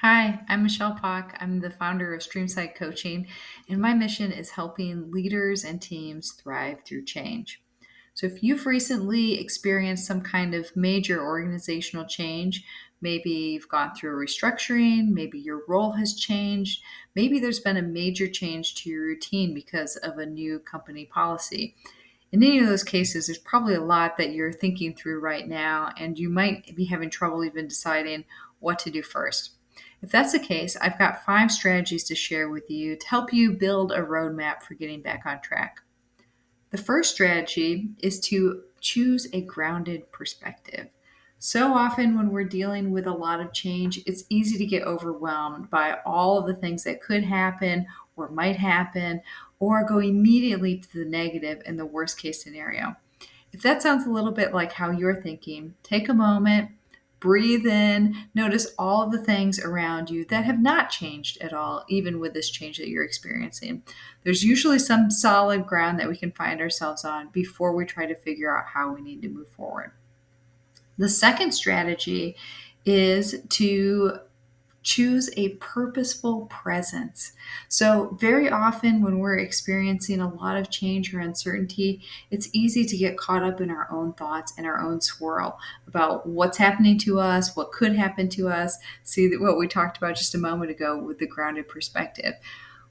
Hi, I'm Michelle Pock. I'm the founder of Streamside Coaching, and my mission is helping leaders and teams thrive through change. So, if you've recently experienced some kind of major organizational change, maybe you've gone through a restructuring, maybe your role has changed, maybe there's been a major change to your routine because of a new company policy. In any of those cases, there's probably a lot that you're thinking through right now, and you might be having trouble even deciding what to do first. If that's the case, I've got 5 strategies to share with you to help you build a roadmap for getting back on track. The first strategy is to choose a grounded perspective. So often, when we're dealing with a lot of change, it's easy to get overwhelmed by all of the things that could happen or might happen, or go immediately to the negative in the worst case scenario. If that sounds a little bit like how you're thinking, take a moment, breathe in, notice all of the things around you that have not changed at all, even with this change that you're experiencing. There's usually some solid ground that we can find ourselves on before we try to figure out how we need to move forward. The second strategy is to choose a purposeful presence. So, very often when we're experiencing a lot of change or uncertainty, it's easy to get caught up in our own thoughts and our own swirl about what's happening to us, what could happen to us. See what we talked about just a moment ago with the grounded perspective.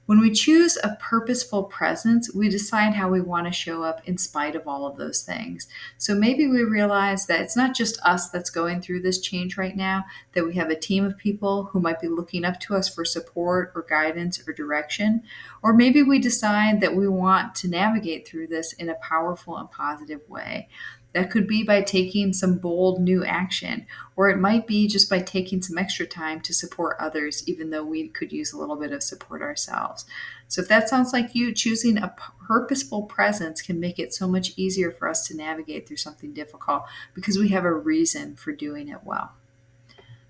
When we choose a purposeful presence, we decide how we want to show up in spite of all of those things. So maybe we realize that it's not just us that's going through this change right now, that we have a team of people who might be looking up to us for support or guidance or direction. Or maybe we decide that we want to navigate through this in a powerful and positive way. That could be by taking some bold new action, or it might be just by taking some extra time to support others, even though we could use a little bit of support ourselves. So, if that sounds like you, choosing a purposeful presence can make it so much easier for us to navigate through something difficult because we have a reason for doing it well.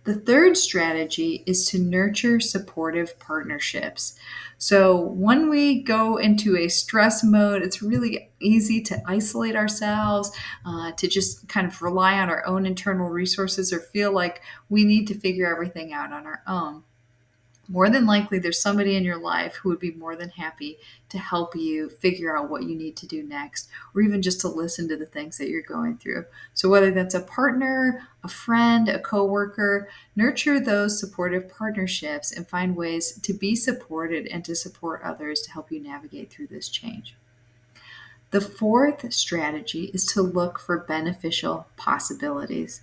The third strategy is to nurture supportive partnerships. So, when we go into a stress mode, it's really easy to isolate ourselves, to just kind of rely on our own internal resources or feel like we need to figure everything out on our own. More than likely, there's somebody in your life who would be more than happy to help you figure out what you need to do next, or even just to listen to the things that you're going through. So, whether that's a partner, a friend, a coworker, nurture those supportive partnerships and find ways to be supported and to support others to help you navigate through this change. The fourth strategy is to look for beneficial possibilities.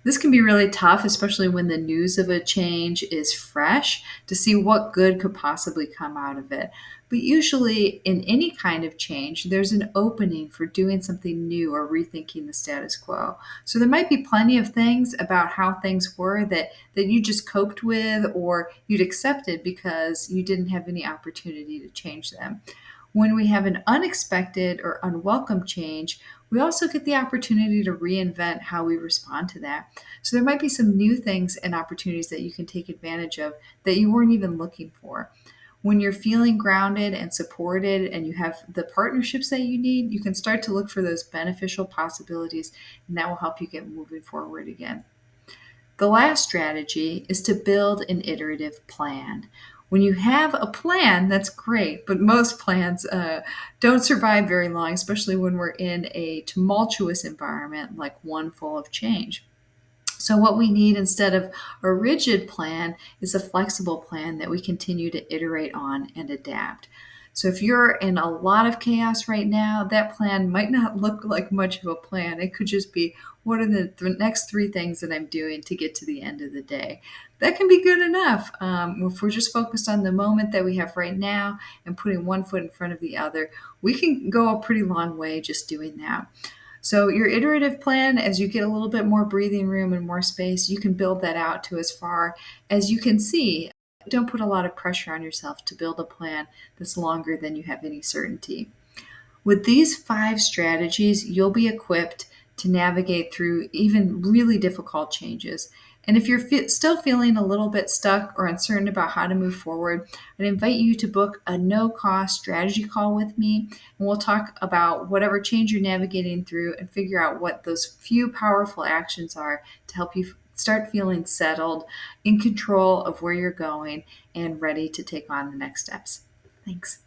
This can be really tough, especially when the news of a change is fresh, to see what good could possibly come out of it. But usually, in any kind of change, there's an opening for doing something new or rethinking the status quo. So there might be plenty of things about how things were that you just coped with or you'd accepted because you didn't have any opportunity to change them. When we have an unexpected or unwelcome change, we also get the opportunity to reinvent how we respond to that. So there might be some new things and opportunities that you can take advantage of that you weren't even looking for. When you're feeling grounded and supported and you have the partnerships that you need, you can start to look for those beneficial possibilities, and that will help you get moving forward again. The last strategy is to build an iterative plan. When you have a plan, that's great, but most plans don't survive very long, especially when we're in a tumultuous environment like one full of change. So, what we need instead of a rigid plan is a flexible plan that we continue to iterate on and adapt. So, if you're in a lot of chaos right now, that plan might not look like much of a plan. It could just be what are the next 3 things that I'm doing to get to the end of the day. That can be good enough. If we're just focused on the moment that we have right now and putting one foot in front of the other, we can go a pretty long way just doing that. So, your iterative plan, as you get a little bit more breathing room and more space, you can build that out to as far as you can see. Don't put a lot of pressure on yourself to build a plan that's longer than you have any certainty. With these 5 strategies, you'll be equipped to navigate through even really difficult changes. And if you're still feeling a little bit stuck or uncertain about how to move forward, I'd invite you to book a no cost strategy call with me. And we'll talk about whatever change you're navigating through and figure out what those few powerful actions are to help you start feeling settled, in control of where you're going, and ready to take on the next steps. Thanks.